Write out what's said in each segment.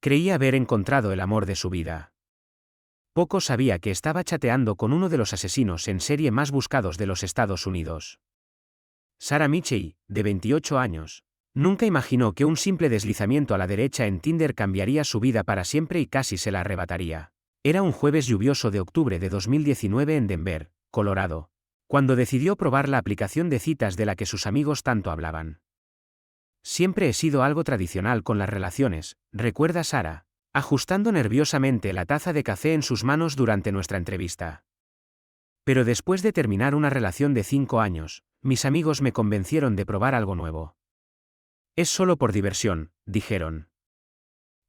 Creía haber encontrado el amor de su vida. Poco sabía que estaba chateando con uno de los asesinos en serie más buscados de los Estados Unidos. Sarah Mitchell, de 28 años, nunca imaginó que un simple deslizamiento a la derecha en Tinder cambiaría su vida para siempre y casi se la arrebataría. Era un jueves lluvioso de octubre de 2019 en Denver, Colorado, cuando decidió probar la aplicación de citas de la que sus amigos tanto hablaban. Siempre he sido algo tradicional con las relaciones, recuerda Sarah, ajustando nerviosamente la taza de café en sus manos durante nuestra entrevista. Pero después de terminar una relación de 5 años, mis amigos me convencieron de probar algo nuevo. Es solo por diversión, dijeron.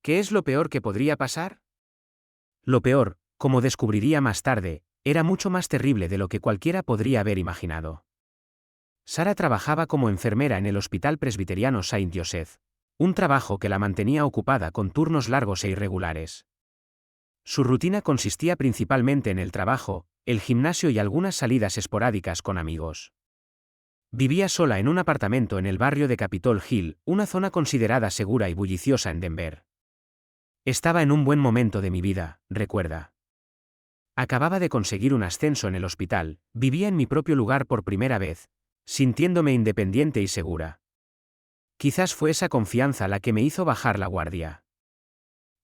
¿Qué es lo peor que podría pasar? Lo peor, como descubriría más tarde, era mucho más terrible de lo que cualquiera podría haber imaginado. Sarah trabajaba como enfermera en el Hospital Presbiteriano Saint Joseph, un trabajo que la mantenía ocupada con turnos largos e irregulares. Su rutina consistía principalmente en el trabajo, el gimnasio y algunas salidas esporádicas con amigos. Vivía sola en un apartamento en el barrio de Capitol Hill, una zona considerada segura y bulliciosa en Denver. Estaba en un buen momento de mi vida, recuerda. Acababa de conseguir un ascenso en el hospital, vivía en mi propio lugar por primera vez, sintiéndome independiente y segura. Quizás fue esa confianza la que me hizo bajar la guardia.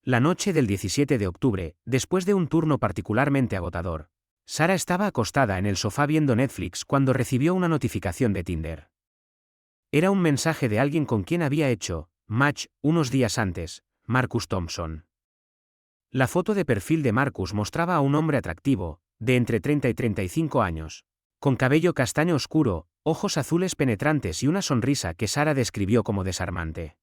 La noche del 17 de octubre, después de un turno particularmente agotador, Sarah estaba acostada en el sofá viendo Netflix cuando recibió una notificación de Tinder. Era un mensaje de alguien con quien había hecho match unos días antes, Marcus Thompson. La foto de perfil de Marcus mostraba a un hombre atractivo, de entre 30 y 35 años, con cabello castaño oscuro, ojos azules penetrantes y una sonrisa que Sarah describió como desarmante.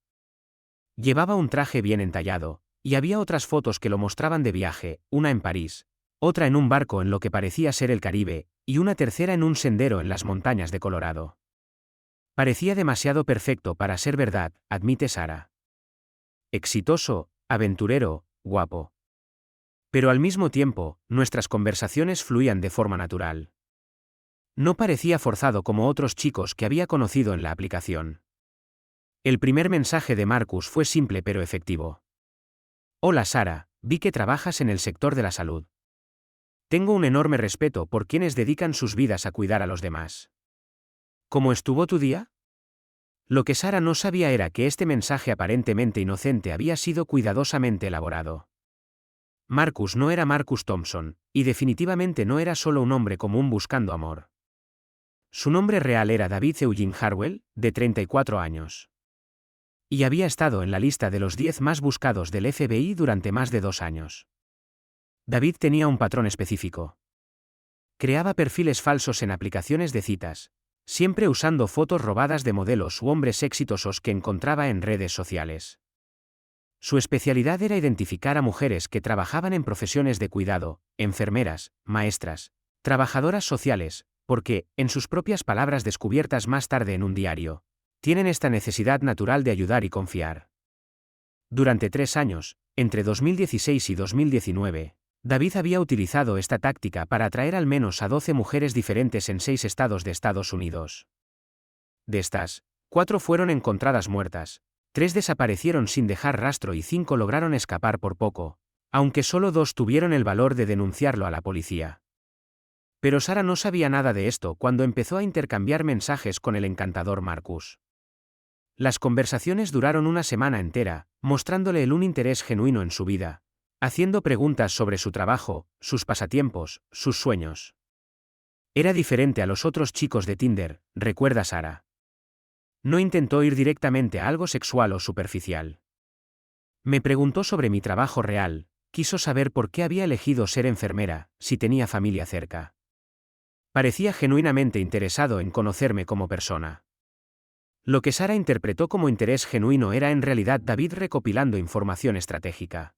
Llevaba un traje bien entallado, y había otras fotos que lo mostraban de viaje, una en París, otra en un barco en lo que parecía ser el Caribe, y una tercera en un sendero en las montañas de Colorado. Parecía demasiado perfecto para ser verdad, admite Sarah. Exitoso, aventurero, guapo. Pero al mismo tiempo, nuestras conversaciones fluían de forma natural. No parecía forzado como otros chicos que había conocido en la aplicación. El primer mensaje de Marcus fue simple pero efectivo. Hola Sarah, vi que trabajas en el sector de la salud. Tengo un enorme respeto por quienes dedican sus vidas a cuidar a los demás. ¿Cómo estuvo tu día? Lo que Sarah no sabía era que este mensaje aparentemente inocente había sido cuidadosamente elaborado. Marcus no era Marcus Thompson, y definitivamente no era solo un hombre común buscando amor. Su nombre real era David Eugene Harwell, de 34 años. Y había estado en la lista de los 10 más buscados del FBI durante más de 2 años. David tenía un patrón específico. Creaba perfiles falsos en aplicaciones de citas, siempre usando fotos robadas de modelos u hombres exitosos que encontraba en redes sociales. Su especialidad era identificar a mujeres que trabajaban en profesiones de cuidado, enfermeras, maestras, trabajadoras sociales, porque, en sus propias palabras descubiertas más tarde en un diario, tienen esta necesidad natural de ayudar y confiar. Durante 3 años, entre 2016 y 2019, David había utilizado esta táctica para atraer al menos a 12 mujeres diferentes en 6 estados de Estados Unidos. De estas, 4 fueron encontradas muertas, 3 desaparecieron sin dejar rastro y 5 lograron escapar por poco, aunque solo 2 tuvieron el valor de denunciarlo a la policía. Pero Sarah no sabía nada de esto cuando empezó a intercambiar mensajes con el encantador Marcus. Las conversaciones duraron una semana entera, mostrándole un interés genuino en su vida, haciendo preguntas sobre su trabajo, sus pasatiempos, sus sueños. Era diferente a los otros chicos de Tinder, recuerda Sarah. No intentó ir directamente a algo sexual o superficial. Me preguntó sobre mi trabajo real, quiso saber por qué había elegido ser enfermera, si tenía familia cerca. Parecía genuinamente interesado en conocerme como persona. Lo que Sarah interpretó como interés genuino era en realidad David recopilando información estratégica.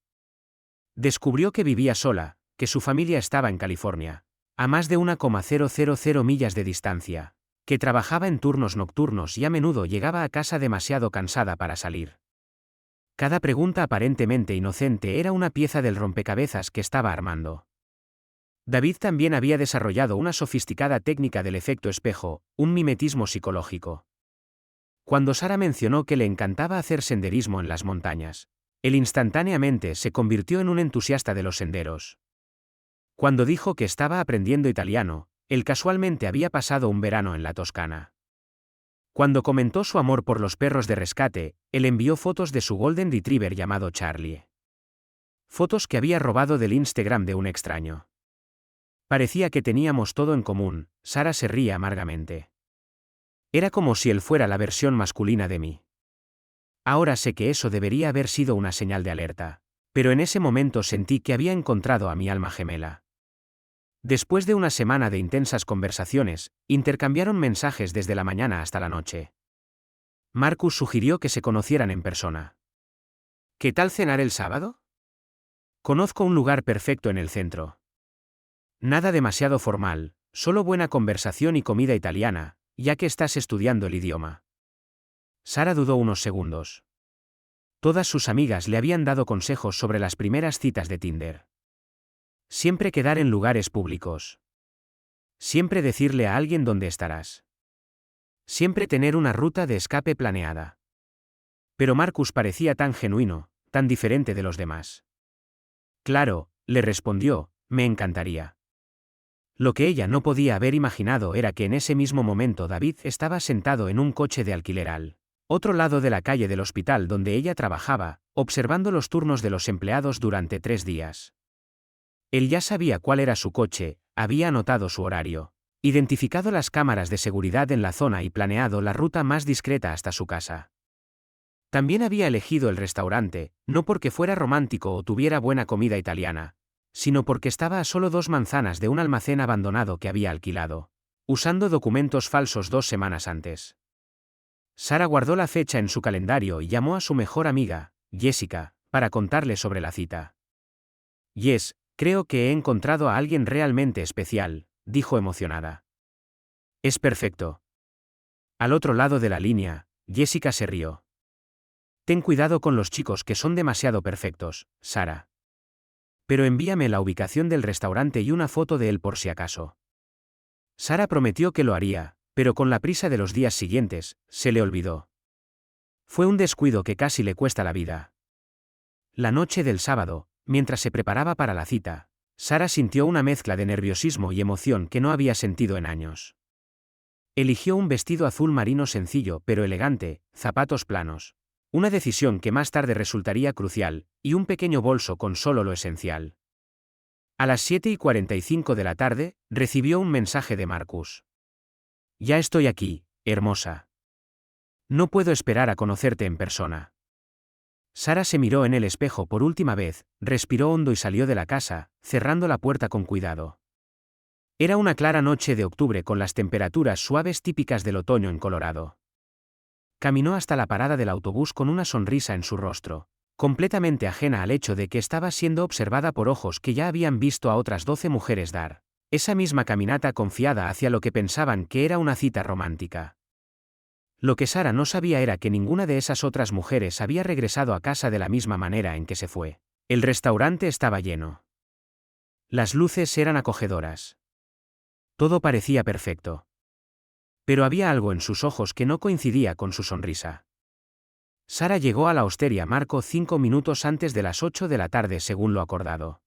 Descubrió que vivía sola, que su familia estaba en California, a más de 1,000 millas de distancia, que trabajaba en turnos nocturnos y a menudo llegaba a casa demasiado cansada para salir. Cada pregunta aparentemente inocente era una pieza del rompecabezas que estaba armando. David también había desarrollado una sofisticada técnica del efecto espejo, un mimetismo psicológico. Cuando Sarah mencionó que le encantaba hacer senderismo en las montañas, Él instantáneamente se convirtió en un entusiasta de los senderos. Cuando dijo que estaba aprendiendo italiano, él casualmente había pasado un verano en la Toscana. Cuando comentó su amor por los perros de rescate, él envió fotos de su Golden Retriever llamado Charlie. Fotos que había robado del Instagram de un extraño. Parecía que teníamos todo en común. Sara se ría amargamente. Era como si él fuera la versión masculina de mí. Ahora sé que eso debería haber sido una señal de alerta, pero en ese momento sentí que había encontrado a mi alma gemela. Después de una semana de intensas conversaciones, intercambiaron mensajes desde la mañana hasta la noche. Marcus sugirió que se conocieran en persona. ¿Qué tal cenar el sábado? Conozco un lugar perfecto en el centro. Nada demasiado formal, solo buena conversación y comida italiana, ya que estás estudiando el idioma. Sara dudó unos segundos. Todas sus amigas le habían dado consejos sobre las primeras citas de Tinder. Siempre quedar en lugares públicos. Siempre decirle a alguien dónde estarás. Siempre tener una ruta de escape planeada. Pero Marcus parecía tan genuino, tan diferente de los demás. Claro, le respondió, me encantaría. Lo que ella no podía haber imaginado era que en ese mismo momento David estaba sentado en un coche de alquiler al otro lado de la calle del hospital donde ella trabajaba, observando los turnos de los empleados durante 3 días. Él ya sabía cuál era su coche, había anotado su horario, identificado las cámaras de seguridad en la zona y planeado la ruta más discreta hasta su casa. También había elegido el restaurante, no porque fuera romántico o tuviera buena comida italiana, sino porque estaba a solo 2 manzanas de un almacén abandonado que había alquilado, usando documentos falsos 2 semanas antes. Sara guardó la fecha en su calendario y llamó a su mejor amiga, Jessica, para contarle sobre la cita. Yes, creo que he encontrado a alguien realmente especial, dijo emocionada. Es perfecto. Al otro lado de la línea, Jessica se rió. Ten cuidado con los chicos que son demasiado perfectos, Sara. Pero envíame la ubicación del restaurante y una foto de él por si acaso. Sara prometió que lo haría, pero con la prisa de los días siguientes, se le olvidó. Fue un descuido que casi le cuesta la vida. La noche del sábado, mientras se preparaba para la cita, Sara sintió una mezcla de nerviosismo y emoción que no había sentido en años. Eligió un vestido azul marino sencillo pero elegante, zapatos planos. Una decisión que más tarde resultaría crucial, y un pequeño bolso con solo lo esencial. A las 7:45 de la tarde, recibió un mensaje de Marcus. Ya estoy aquí, hermosa. No puedo esperar a conocerte en persona. Sara se miró en el espejo por última vez, respiró hondo y salió de la casa, cerrando la puerta con cuidado. Era una clara noche de octubre con las temperaturas suaves típicas del otoño en Colorado. Caminó hasta la parada del autobús con una sonrisa en su rostro, completamente ajena al hecho de que estaba siendo observada por ojos que ya habían visto a otras 12 mujeres dar esa misma caminata confiada hacia lo que pensaban que era una cita romántica. Lo que Sara no sabía era que ninguna de esas otras mujeres había regresado a casa de la misma manera en que se fue. El restaurante estaba lleno. Las luces eran acogedoras. Todo parecía perfecto. Pero había algo en sus ojos que no coincidía con su sonrisa. Sara llegó a la Osteria Marco 5 minutos antes de las 8 de la tarde según lo acordado.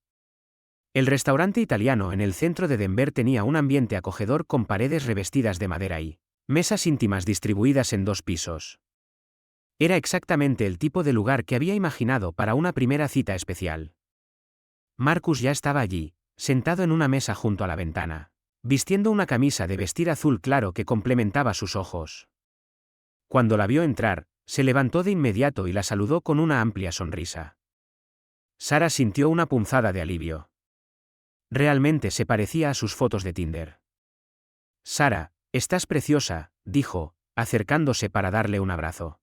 El restaurante italiano en el centro de Denver tenía un ambiente acogedor con paredes revestidas de madera y mesas íntimas distribuidas en 2 pisos. Era exactamente el tipo de lugar que había imaginado para una primera cita especial. Marcus ya estaba allí, sentado en una mesa junto a la ventana, vistiendo una camisa de vestir azul claro que complementaba sus ojos. Cuando la vio entrar, se levantó de inmediato y la saludó con una amplia sonrisa. Sara sintió una punzada de alivio. Realmente se parecía a sus fotos de Tinder. Sara, estás preciosa, dijo, acercándose para darle un abrazo.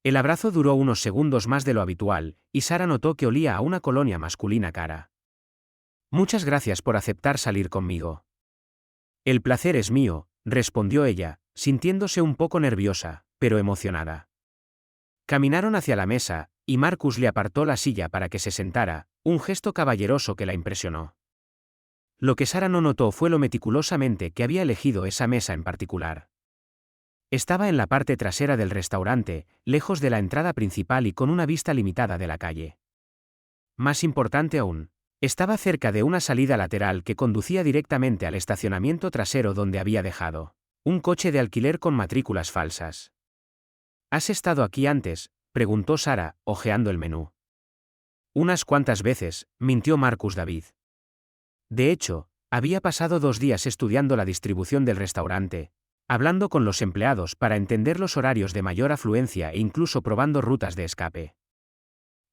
El abrazo duró unos segundos más de lo habitual, y Sara notó que olía a una colonia masculina cara. Muchas gracias por aceptar salir conmigo. El placer es mío, respondió ella, sintiéndose un poco nerviosa, pero emocionada. Caminaron hacia la mesa, y Marcus le apartó la silla para que se sentara, un gesto caballeroso que la impresionó. Lo que Sara no notó fue lo meticulosamente que había elegido esa mesa en particular. Estaba en la parte trasera del restaurante, lejos de la entrada principal y con una vista limitada de la calle. Más importante aún, estaba cerca de una salida lateral que conducía directamente al estacionamiento trasero donde había dejado un coche de alquiler con matrículas falsas. ¿Has estado aquí antes?, preguntó Sara, hojeando el menú. Unas cuantas veces, mintió Marcus David. De hecho, había pasado 2 días estudiando la distribución del restaurante, hablando con los empleados para entender los horarios de mayor afluencia e incluso probando rutas de escape.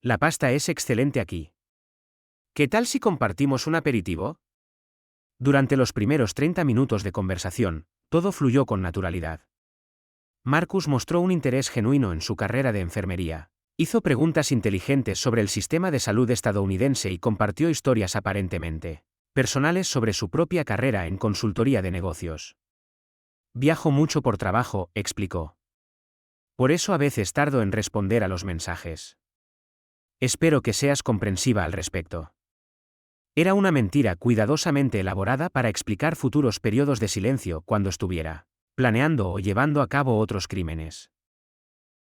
La pasta es excelente aquí. ¿Qué tal si compartimos un aperitivo? Durante los primeros 30 minutos de conversación, todo fluyó con naturalidad. Marcus mostró un interés genuino en su carrera de enfermería. Hizo preguntas inteligentes sobre el sistema de salud estadounidense y compartió historias aparentemente personales sobre su propia carrera en consultoría de negocios. Viajo mucho por trabajo, explicó. Por eso a veces tardo en responder a los mensajes. Espero que seas comprensiva al respecto. Era una mentira cuidadosamente elaborada para explicar futuros periodos de silencio cuando estuviera planeando o llevando a cabo otros crímenes.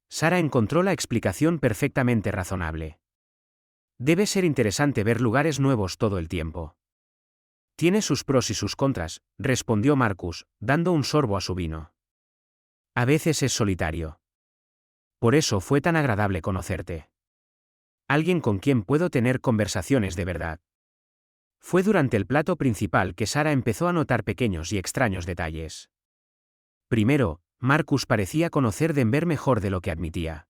Sara encontró la explicación perfectamente razonable. Debe ser interesante ver lugares nuevos todo el tiempo. Tiene sus pros y sus contras, respondió Marcus, dando un sorbo a su vino. A veces es solitario. Por eso fue tan agradable conocerte. Alguien con quien puedo tener conversaciones de verdad. Fue durante el plato principal que Sara empezó a notar pequeños y extraños detalles. Primero, Marcus parecía conocer Denver mejor de lo que admitía.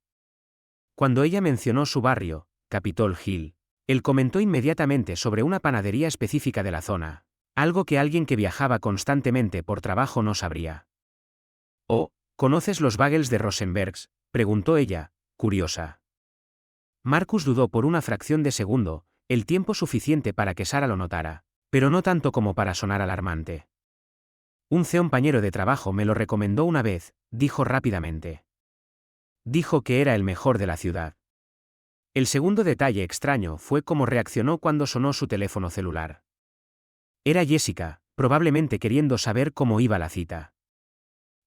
Cuando ella mencionó su barrio, Capitol Hill, él comentó inmediatamente sobre una panadería específica de la zona, algo que alguien que viajaba constantemente por trabajo no sabría. «Oh, ¿conoces los bagels de Rosenbergs?», preguntó ella, curiosa. Marcus dudó por una fracción de segundo, el tiempo suficiente para que Sara lo notara, pero no tanto como para sonar alarmante. Un compañero de trabajo me lo recomendó una vez, dijo rápidamente. Dijo que era el mejor de la ciudad. El segundo detalle extraño fue cómo reaccionó cuando sonó su teléfono celular. Era Jessica, probablemente queriendo saber cómo iba la cita.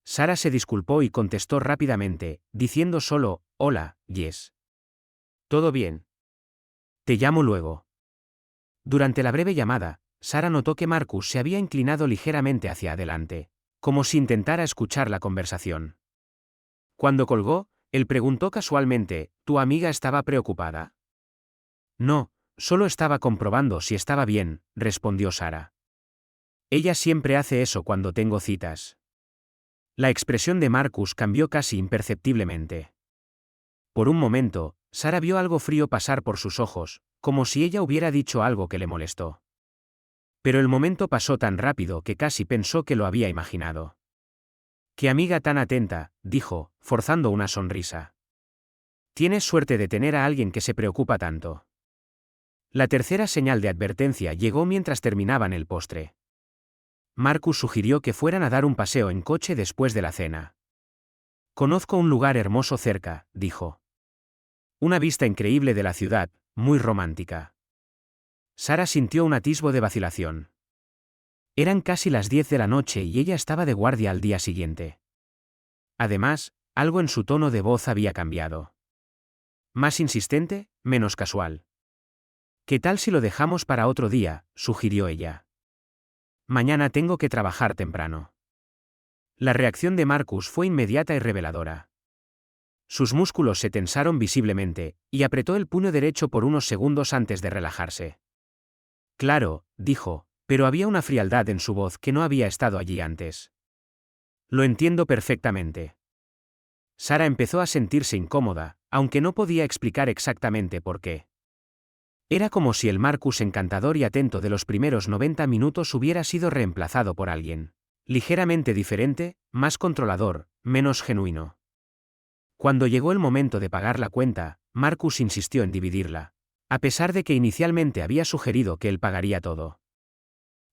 Sara se disculpó y contestó rápidamente, diciendo solo, «Hola, Jess. ¿Todo bien? Te llamo luego». Durante la breve llamada, Sara notó que Marcus se había inclinado ligeramente hacia adelante, como si intentara escuchar la conversación. Cuando colgó, él preguntó casualmente, «¿Tu amiga estaba preocupada?» «No, solo estaba comprobando si estaba bien», respondió Sara. «Ella siempre hace eso cuando tengo citas». La expresión de Marcus cambió casi imperceptiblemente. Por un momento, Sara vio algo frío pasar por sus ojos, como si ella hubiera dicho algo que le molestó. Pero el momento pasó tan rápido que casi pensó que lo había imaginado. «Qué amiga tan atenta», dijo, forzando una sonrisa. «Tienes suerte de tener a alguien que se preocupa tanto». La tercera señal de advertencia llegó mientras terminaban el postre. Marcus sugirió que fueran a dar un paseo en coche después de la cena. «Conozco un lugar hermoso cerca», dijo. «Una vista increíble de la ciudad, muy romántica». Sara sintió un atisbo de vacilación. Eran casi las 10 de la noche y ella estaba de guardia al día siguiente. Además, algo en su tono de voz había cambiado. Más insistente, menos casual. «¿Qué tal si lo dejamos para otro día?», sugirió ella. «Mañana tengo que trabajar temprano». La reacción de Marcus fue inmediata y reveladora. Sus músculos se tensaron visiblemente, y apretó el puño derecho por unos segundos antes de relajarse. «Claro», dijo, pero había una frialdad en su voz que no había estado allí antes. «Lo entiendo perfectamente». Sara empezó a sentirse incómoda, aunque no podía explicar exactamente por qué. Era como si el Marcus encantador y atento de los primeros 90 minutos hubiera sido reemplazado por alguien ligeramente diferente, más controlador, menos genuino. Cuando llegó el momento de pagar la cuenta, Marcus insistió en dividirla, a pesar de que inicialmente había sugerido que él pagaría todo.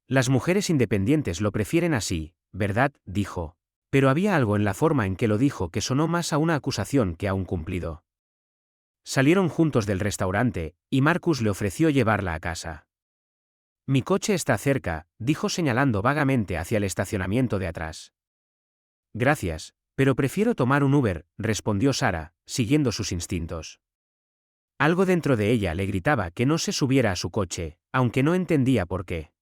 «Las mujeres independientes lo prefieren así, ¿verdad?», dijo, pero había algo en la forma en que lo dijo que sonó más a una acusación que a un cumplido. Salieron juntos del restaurante, y Marcus le ofreció llevarla a casa. «Mi coche está cerca», dijo señalando vagamente hacia el estacionamiento de atrás. «Gracias», Pero prefiero tomar un Uber, respondió Sara, siguiendo sus instintos. Algo dentro de ella le gritaba que no se subiera a su coche, aunque no entendía por qué.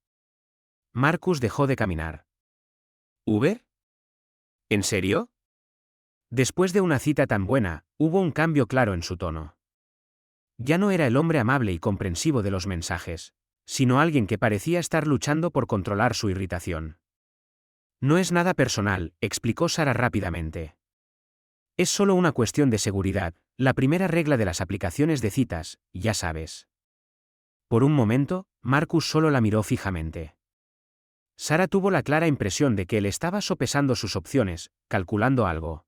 Marcus dejó de caminar. ¿Uber? ¿En serio? Después de una cita tan buena, hubo un cambio claro en su tono. Ya no era el hombre amable y comprensivo de los mensajes, sino alguien que parecía estar luchando por controlar su irritación. No es nada personal, explicó Sara rápidamente. Es solo una cuestión de seguridad, la primera regla de las aplicaciones de citas, ya sabes. Por un momento, Marcus solo la miró fijamente. Sara tuvo la clara impresión de que él estaba sopesando sus opciones, calculando algo.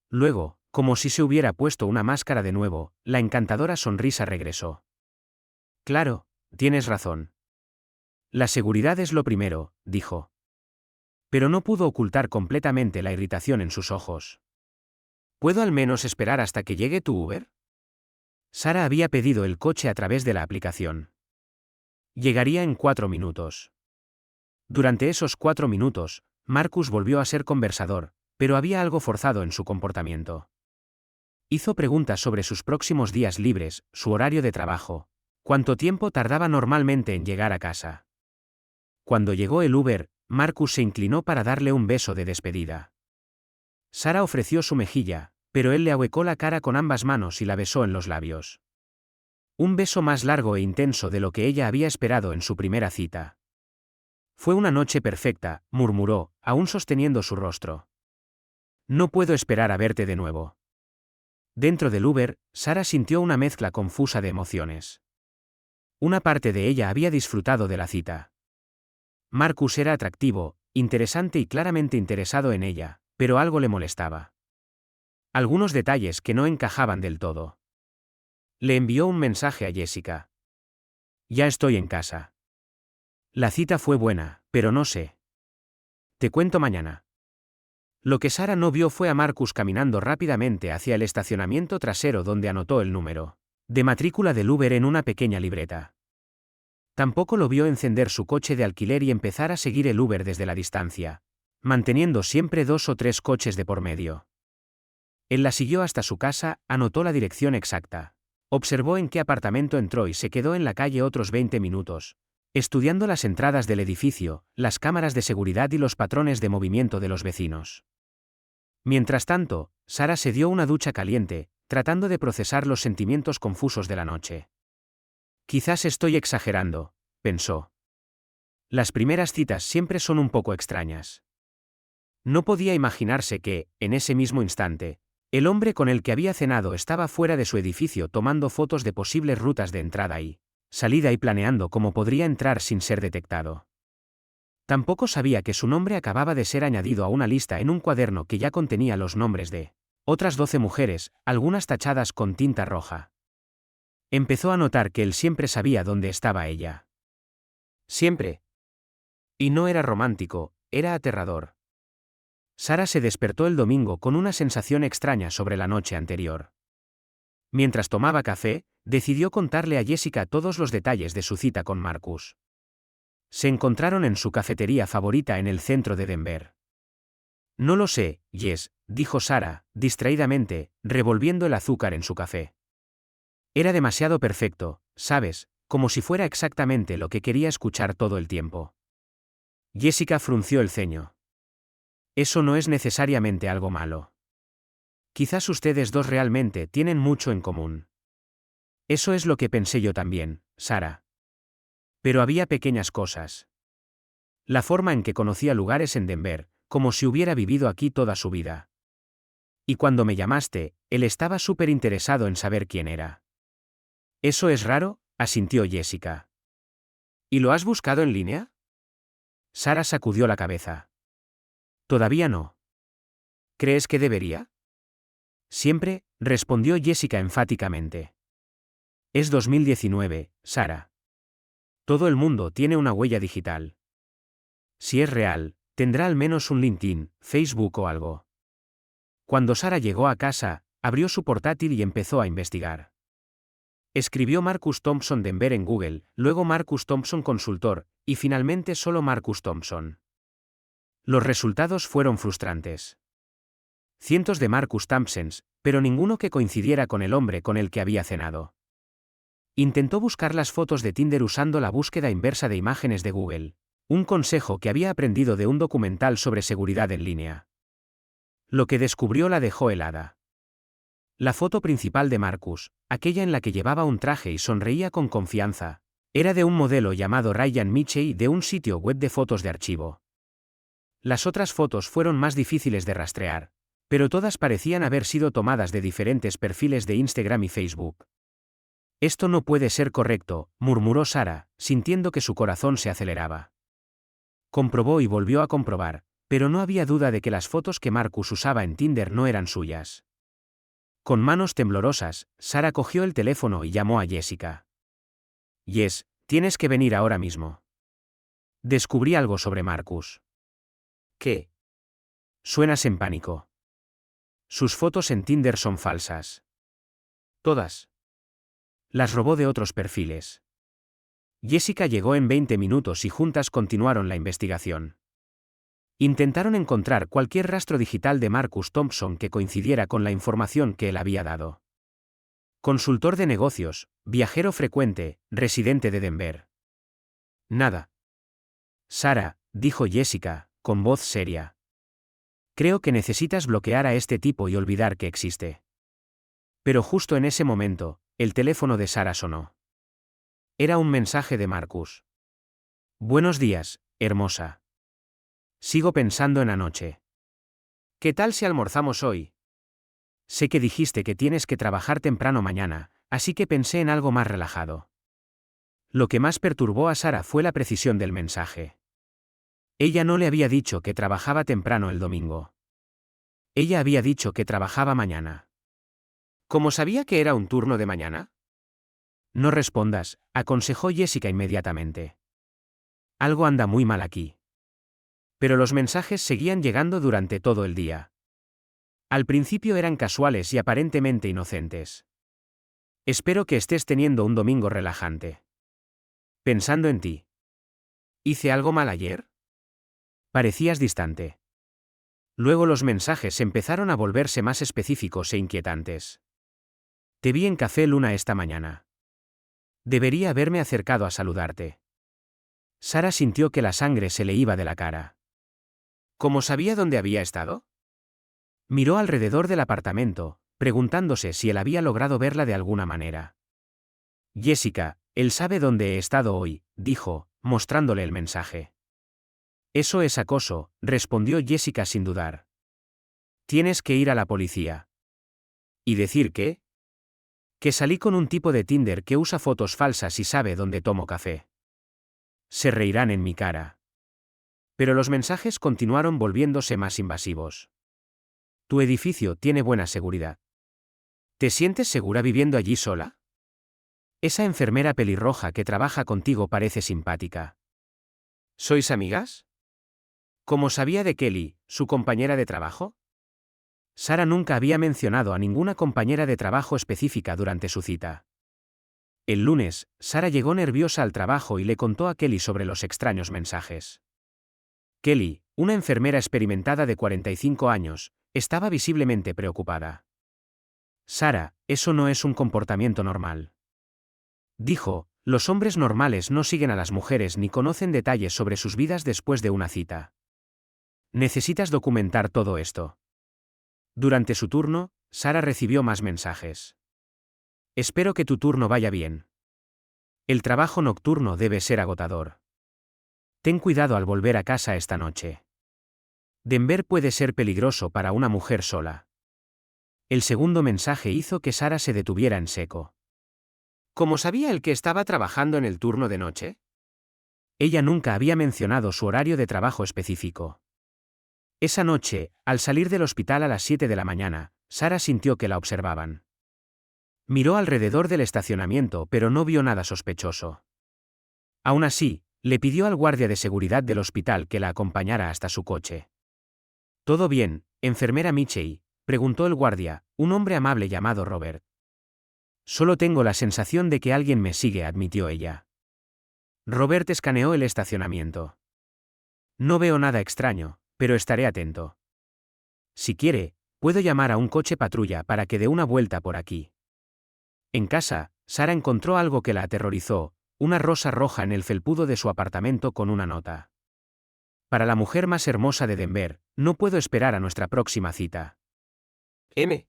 Luego, como si se hubiera puesto una máscara de nuevo, la encantadora sonrisa regresó. Claro, tienes razón. La seguridad es lo primero, dijo. Pero no pudo ocultar completamente la irritación en sus ojos. ¿Puedo al menos esperar hasta que llegue tu Uber? Sara había pedido el coche a través de la aplicación. Llegaría en 4 minutos. Durante esos 4 minutos, Marcus volvió a ser conversador, pero había algo forzado en su comportamiento. Hizo preguntas sobre sus próximos días libres, su horario de trabajo, cuánto tiempo tardaba normalmente en llegar a casa. Cuando llegó el Uber, Marcus se inclinó para darle un beso de despedida. Sara ofreció su mejilla, pero él le ahuecó la cara con ambas manos y la besó en los labios. Un beso más largo e intenso de lo que ella había esperado en su primera cita. Fue una noche perfecta, murmuró, aún sosteniendo su rostro. No puedo esperar a verte de nuevo. Dentro del Uber, Sara sintió una mezcla confusa de emociones. Una parte de ella había disfrutado de la cita. Marcus era atractivo, interesante y claramente interesado en ella, pero algo le molestaba. Algunos detalles que no encajaban del todo. Le envió un mensaje a Jessica. Ya estoy en casa. La cita fue buena, pero no sé. Te cuento mañana. Lo que Sara no vio fue a Marcus caminando rápidamente hacia el estacionamiento trasero donde anotó el número de matrícula del Uber en una pequeña libreta. Tampoco lo vio encender su coche de alquiler y empezar a seguir el Uber desde la distancia, manteniendo siempre 2 o 3 coches de por medio. Él la siguió hasta su casa, anotó la dirección exacta. Observó en qué apartamento entró y se quedó en la calle otros 20 minutos, estudiando las entradas del edificio, las cámaras de seguridad y los patrones de movimiento de los vecinos. Mientras tanto, Sara se dio una ducha caliente, tratando de procesar los sentimientos confusos de la noche. Quizás estoy exagerando, pensó. Las primeras citas siempre son un poco extrañas. No podía imaginarse que, en ese mismo instante, el hombre con el que había cenado estaba fuera de su edificio tomando fotos de posibles rutas de entrada y salida y planeando cómo podría entrar sin ser detectado. Tampoco sabía que su nombre acababa de ser añadido a una lista en un cuaderno que ya contenía los nombres de otras 12 mujeres, algunas tachadas con tinta roja. Empezó a notar que él siempre sabía dónde estaba ella. Siempre. Y no era romántico, era aterrador. Sara se despertó el domingo con una sensación extraña sobre la noche anterior. Mientras tomaba café, decidió contarle a Jessica todos los detalles de su cita con Marcus. Se encontraron en su cafetería favorita en el centro de Denver. No lo sé, Jess, dijo Sara, distraídamente, revolviendo el azúcar en su café. Era demasiado perfecto, ¿sabes? Como si fuera exactamente lo que quería escuchar todo el tiempo. Jessica frunció el ceño. Eso no es necesariamente algo malo. Quizás ustedes dos realmente tienen mucho en común. Eso es lo que pensé yo también, Sara. Pero había pequeñas cosas. La forma en que conocía lugares en Denver, como si hubiera vivido aquí toda su vida. Y cuando me llamaste, él estaba súper interesado en saber quién era. Eso es raro, asintió Jessica. ¿Y lo has buscado en línea? Sara sacudió la cabeza. Todavía no. ¿Crees que debería? Siempre, respondió Jessica enfáticamente. Es 2019, Sara. Todo el mundo tiene una huella digital. Si es real, tendrá al menos un LinkedIn, Facebook o algo. Cuando Sara llegó a casa, abrió su portátil y empezó a investigar. Escribió Marcus Thompson Denver en Google, luego Marcus Thompson Consultor, y finalmente solo Marcus Thompson. Los resultados fueron frustrantes. cientos de Marcus Thompsons, pero ninguno que coincidiera con el hombre con el que había cenado. Intentó buscar las fotos de Tinder usando la búsqueda inversa de imágenes de Google, un consejo que había aprendido de un documental sobre seguridad en línea. Lo que descubrió la dejó helada. La foto principal de Marcus, aquella en la que llevaba un traje y sonreía con confianza, era de un modelo llamado Ryan Mitchell de un sitio web de fotos de archivo. Las otras fotos fueron más difíciles de rastrear, pero todas parecían haber sido tomadas de diferentes perfiles de Instagram y Facebook. Esto no puede ser correcto, murmuró Sarah, sintiendo que su corazón se aceleraba. Comprobó y volvió a comprobar, pero no había duda de que las fotos que Marcus usaba en Tinder no eran suyas. Con manos temblorosas, Sarah cogió el teléfono y llamó a Jessica. Jess, tienes que venir ahora mismo. Descubrí algo sobre Marcus. ¿Qué? Suenas en pánico. Sus fotos en Tinder son falsas. Todas. Las robó de otros perfiles. Jessica llegó en 20 minutos y juntas continuaron la investigación. Intentaron encontrar cualquier rastro digital de Marcus Thompson que coincidiera con la información que él había dado. Consultor de negocios, viajero frecuente, residente de Denver. Nada. Sarah, dijo Jessica, con voz seria. Creo que necesitas bloquear a este tipo y olvidar que existe. Pero justo en ese momento, el teléfono de Sarah sonó. Era un mensaje de Marcus. Buenos días, hermosa. Sigo pensando en anoche. ¿Qué tal si almorzamos hoy? Sé que dijiste que tienes que trabajar temprano mañana, así que pensé en algo más relajado. Lo que más perturbó a Sarah fue la precisión del mensaje. Ella no le había dicho que trabajaba temprano el domingo. Ella había dicho que trabajaba mañana. ¿Cómo sabía que era un turno de mañana? No respondas, aconsejó Jessica inmediatamente. Algo anda muy mal aquí. Pero los mensajes seguían llegando durante todo el día. Al principio eran casuales y aparentemente inocentes. Espero que estés teniendo un domingo relajante. Pensando en ti. ¿Hice algo mal ayer? Parecías distante. Luego los mensajes empezaron a volverse más específicos e inquietantes. Te vi en Café Luna esta mañana. Debería haberme acercado a saludarte. Sarah sintió que la sangre se le iba de la cara. ¿Cómo sabía dónde había estado? Miró alrededor del apartamento, preguntándose si él había logrado verla de alguna manera. Jessica, él sabe dónde he estado hoy, dijo, mostrándole el mensaje. Eso es acoso, respondió Jessica sin dudar. Tienes que ir a la policía. ¿Y decir qué? Que salí con un tipo de Tinder que usa fotos falsas y sabe dónde tomo café. Se reirán en mi cara. Pero los mensajes continuaron volviéndose más invasivos. Tu edificio tiene buena seguridad. ¿Te sientes segura viviendo allí sola? Esa enfermera pelirroja que trabaja contigo parece simpática. ¿Sois amigas? ¿Cómo sabía de Kelly, su compañera de trabajo? Sarah nunca había mencionado a ninguna compañera de trabajo específica durante su cita. El lunes, Sarah llegó nerviosa al trabajo y le contó a Kelly sobre los extraños mensajes. Kelly, una enfermera experimentada de 45 años, estaba visiblemente preocupada. Sarah, eso no es un comportamiento normal. Dijo, los hombres normales no siguen a las mujeres ni conocen detalles sobre sus vidas después de una cita. Necesitas documentar todo esto. Durante su turno, Sarah recibió más mensajes. Espero que tu turno vaya bien. El trabajo nocturno debe ser agotador. Ten cuidado al volver a casa esta noche. Denver puede ser peligroso para una mujer sola. El segundo mensaje hizo que Sarah se detuviera en seco. ¿Cómo sabía el que estaba trabajando en el turno de noche? Ella nunca había mencionado su horario de trabajo específico. Esa noche, al salir del hospital a las 7 de la mañana, Sarah sintió que la observaban. Miró alrededor del estacionamiento pero no vio nada sospechoso. Aún así, le pidió al guardia de seguridad del hospital que la acompañara hasta su coche. ¿Todo bien, enfermera Mitchell?, preguntó el guardia, un hombre amable llamado Robert. Solo tengo la sensación de que alguien me sigue, admitió ella. Robert escaneó el estacionamiento. No veo nada extraño, pero estaré atento. Si quiere, Puedo llamar a un coche patrulla para que dé una vuelta por aquí. En casa, Sara encontró algo que la aterrorizó, una rosa roja en el felpudo de su apartamento con una nota. Para la mujer más hermosa de Denver, no puedo esperar a nuestra próxima cita. M.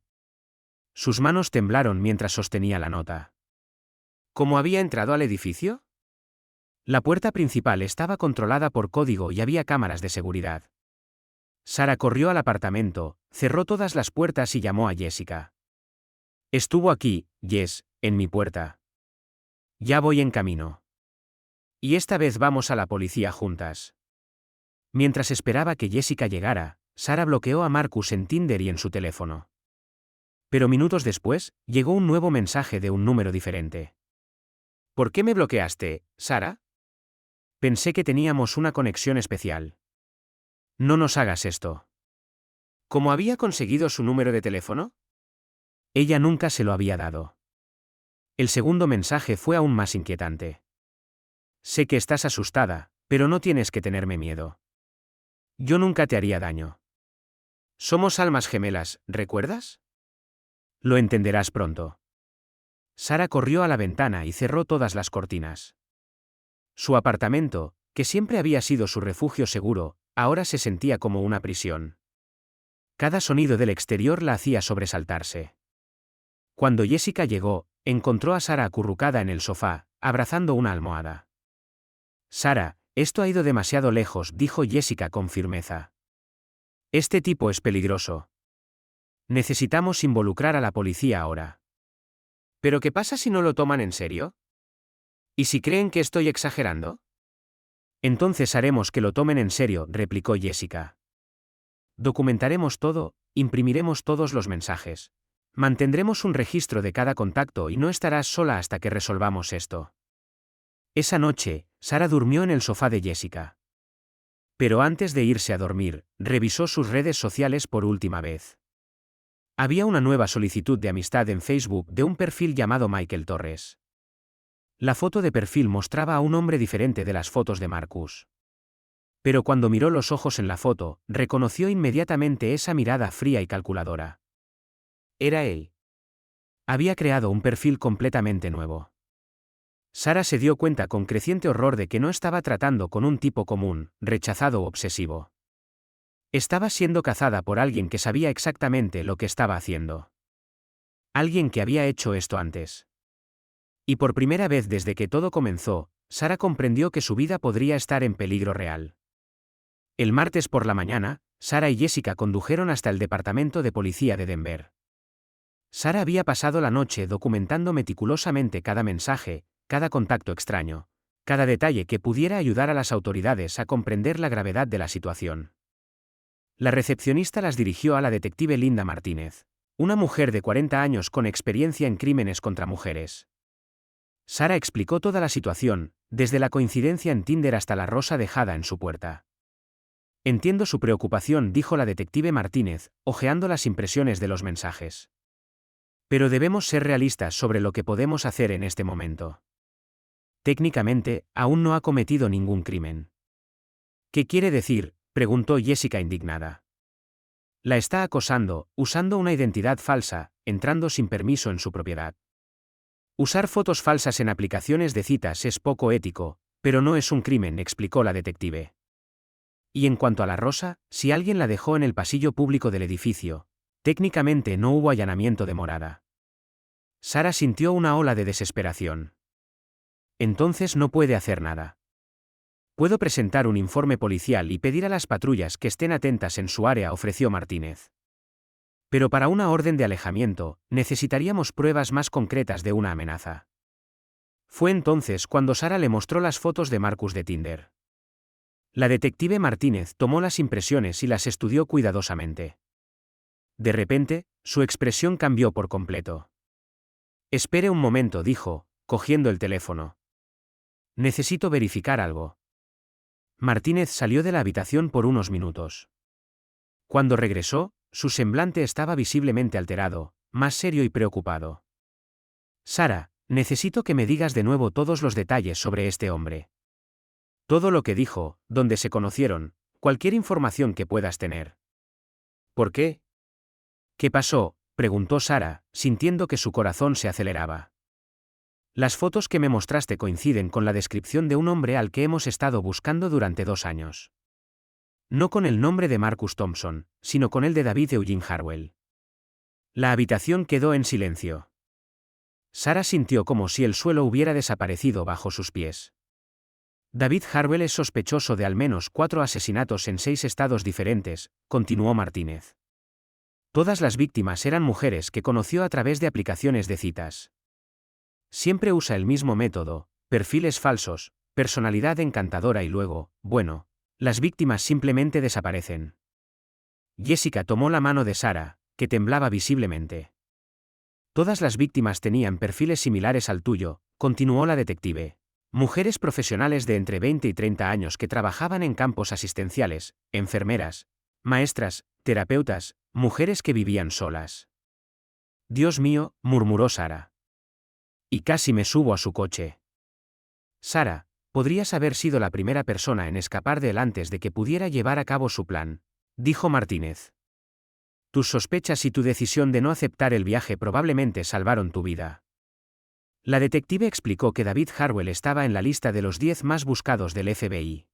Sus manos temblaron mientras sostenía la nota. ¿Cómo había entrado al edificio? La puerta principal estaba controlada por código y había cámaras de seguridad. Sara corrió al apartamento, cerró todas las puertas y llamó a Jessica. Estuvo aquí, Jess, en mi puerta. Ya voy en camino. Y esta vez vamos a la policía juntas. Mientras esperaba que Jessica llegara, Sara bloqueó a Marcus en Tinder y en su teléfono. Pero minutos después, llegó un nuevo mensaje de un número diferente. ¿Por qué me bloqueaste, Sara? Pensé que teníamos una conexión especial. No nos hagas esto. ¿Cómo había conseguido su número de teléfono? Ella nunca se lo había dado. El segundo mensaje fue aún más inquietante. Sé que estás asustada, pero no tienes que tenerme miedo. Yo nunca te haría daño. Somos almas gemelas, ¿recuerdas? Lo entenderás pronto. Sara corrió a la ventana y cerró todas las cortinas. Su apartamento, que siempre había sido su refugio seguro, ahora se sentía como una prisión. Cada sonido del exterior la hacía sobresaltarse. Cuando Jessica llegó, encontró a Sara acurrucada en el sofá, abrazando una almohada. Sara, esto ha ido demasiado lejos, dijo Jessica con firmeza. Este tipo es peligroso. Necesitamos involucrar a la policía ahora. ¿Pero qué pasa si no lo toman en serio? ¿Y si creen que estoy exagerando? Entonces haremos que lo tomen en serio, replicó Jessica. Documentaremos todo, imprimiremos todos los mensajes. Mantendremos un registro de cada contacto y no estarás sola hasta que resolvamos esto. Esa noche, Sara durmió en el sofá de Jessica. Pero antes de irse a dormir, revisó sus redes sociales por última vez. Había una nueva solicitud de amistad en Facebook de un perfil llamado Michael Torres. La foto de perfil mostraba a un hombre diferente de las fotos de Marcus. Pero cuando miró los ojos en la foto, reconoció inmediatamente esa mirada fría y calculadora. Era él. Había creado un perfil completamente nuevo. Sara se dio cuenta con creciente horror de que no estaba tratando con un tipo común, rechazado o obsesivo. Estaba siendo cazada por alguien que sabía exactamente lo que estaba haciendo. Alguien que había hecho esto antes. Y por primera vez desde que todo comenzó, Sara comprendió que su vida podría estar en peligro real. El martes por la mañana, Sara y Jessica condujeron hasta el departamento de policía de Denver. Sara había pasado la noche documentando meticulosamente cada mensaje, cada contacto extraño, cada detalle que pudiera ayudar a las autoridades a comprender la gravedad de la situación. La recepcionista las dirigió a la detective Linda Martínez, una mujer de 40 años con experiencia en crímenes contra mujeres. Sara explicó toda la situación, desde la coincidencia en Tinder hasta la rosa dejada en su puerta. Entiendo su preocupación, dijo la detective Martínez, hojeando las impresiones de los mensajes. Pero debemos ser realistas sobre lo que podemos hacer en este momento. Técnicamente, aún no ha cometido ningún crimen. ¿Qué quiere decir?, preguntó Jessica indignada. La está acosando, usando una identidad falsa, entrando sin permiso en su propiedad. Usar fotos falsas en aplicaciones de citas es poco ético, pero no es un crimen, explicó la detective. Y en cuanto a la rosa, si alguien la dejó en el pasillo público del edificio, técnicamente no hubo allanamiento de morada. Sara sintió una ola de desesperación. Entonces no puede hacer nada. Puedo presentar un informe policial y pedir a las patrullas que estén atentas en su área, ofreció Martínez. Pero para una orden de alejamiento, necesitaríamos pruebas más concretas de una amenaza. Fue entonces cuando Sara le mostró las fotos de Marcus de Tinder. La detective Martínez tomó las impresiones y las estudió cuidadosamente. De repente, su expresión cambió por completo. Espere un momento, dijo, cogiendo el teléfono. Necesito verificar algo. Martínez salió de la habitación por unos minutos. Cuando regresó, su semblante estaba visiblemente alterado, más serio y preocupado. Sara, necesito que me digas de nuevo todos los detalles sobre este hombre. Todo lo que dijo, dónde se conocieron, cualquier información que puedas tener. ¿Por qué? ¿Qué pasó?, preguntó Sara, sintiendo que su corazón se aceleraba. Las fotos que me mostraste coinciden con la descripción de un hombre al que hemos estado buscando durante 2 años. No con el nombre de Marcus Thompson, sino con el de David Eugene Harwell. La habitación quedó en silencio. Sara sintió como si el suelo hubiera desaparecido bajo sus pies. David Harwell es sospechoso de al menos 4 asesinatos en 6 estados diferentes, continuó Martínez. Todas las víctimas eran mujeres que conoció a través de aplicaciones de citas. Siempre usa el mismo método, perfiles falsos, personalidad encantadora y luego, bueno, las víctimas simplemente desaparecen. Jessica tomó la mano de Sara, que temblaba visiblemente. Todas las víctimas tenían perfiles similares al tuyo, continuó la detective. Mujeres profesionales de entre 20 y 30 años que trabajaban en campos asistenciales, enfermeras, maestras, terapeutas, mujeres que vivían solas. Dios mío, murmuró Sara. Y casi me subo a su coche. Sara, podrías haber sido la primera persona en escapar de él antes de que pudiera llevar a cabo su plan, dijo Martínez. Tus sospechas y tu decisión de no aceptar el viaje probablemente salvaron tu vida. La detective explicó que David Harwell estaba en la lista de los 10 más buscados del FBI.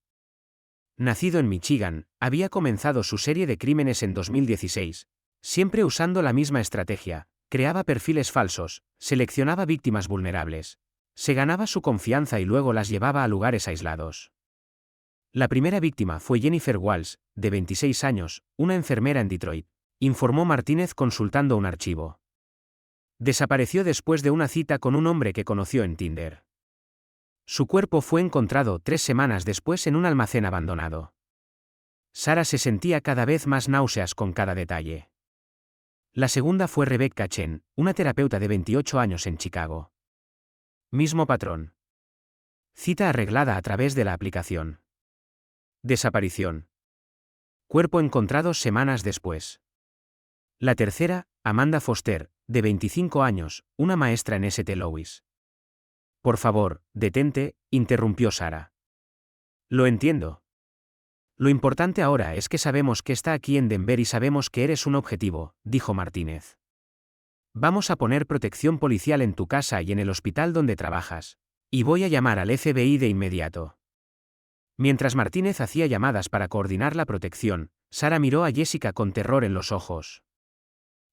Nacido en Michigan, había comenzado su serie de crímenes en 2016, siempre usando la misma estrategia: creaba perfiles falsos, seleccionaba víctimas vulnerables, se ganaba su confianza y luego las llevaba a lugares aislados. La primera víctima fue Jennifer Walsh, de 26 años, una enfermera en Detroit, informó Martínez consultando un archivo. Desapareció después de una cita con un hombre que conoció en Tinder. Su cuerpo fue encontrado 3 semanas después en un almacén abandonado. Sara se sentía cada vez más náuseas con cada detalle. La segunda fue Rebecca Chen, una terapeuta de 28 años en Chicago. Mismo patrón. Cita arreglada a través de la aplicación. Desaparición. Cuerpo encontrado semanas después. La tercera, Amanda Foster, de 25 años, una maestra en St. Louis. Por favor, detente, interrumpió Sara. Lo entiendo. Lo importante ahora es que sabemos que está aquí en Denver y sabemos que eres un objetivo, dijo Martínez. Vamos a poner protección policial en tu casa y en el hospital donde trabajas. Y voy a llamar al FBI de inmediato. Mientras Martínez hacía llamadas para coordinar la protección, Sara miró a Jessica con terror en los ojos.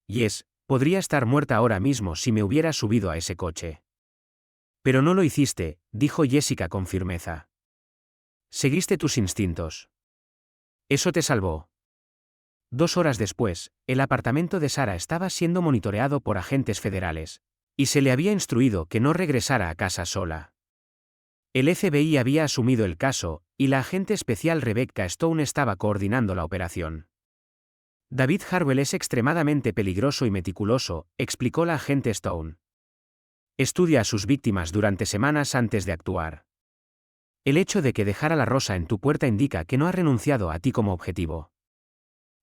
Yes, podría estar muerta ahora mismo si me hubiera subido a ese coche. Pero no lo hiciste, dijo Jessica con firmeza. Seguiste tus instintos. Eso te salvó. 2 horas después, el apartamento de Sara estaba siendo monitoreado por agentes federales, y se le había instruido que no regresara a casa sola. El FBI había asumido el caso, y la agente especial Rebecca Stone estaba coordinando la operación. David Harwell es extremadamente peligroso y meticuloso, explicó la agente Stone. Estudia a sus víctimas durante semanas antes de actuar. El hecho de que dejara la rosa en tu puerta indica que no ha renunciado a ti como objetivo.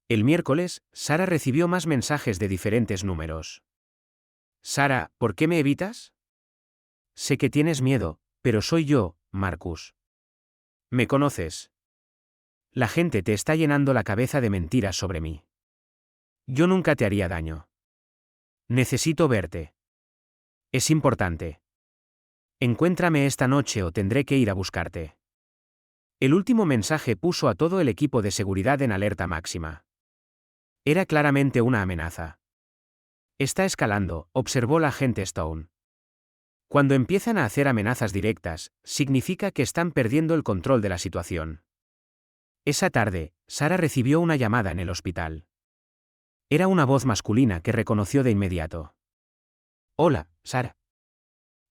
El miércoles, Sara recibió más mensajes de diferentes números. Sara, ¿por qué me evitas? Sé que tienes miedo, pero soy yo, Marcus. ¿Me conoces? La gente te está llenando la cabeza de mentiras sobre mí. Yo nunca te haría daño. Necesito verte. Es importante. Encuéntrame esta noche o tendré que ir a buscarte. El último mensaje puso a todo el equipo de seguridad en alerta máxima. Era claramente una amenaza. Está escalando, observó la agente Stone. Cuando empiezan a hacer amenazas directas, significa que están perdiendo el control de la situación. Esa tarde, Sara recibió una llamada en el hospital. Era una voz masculina que reconoció de inmediato. Hola, Sara.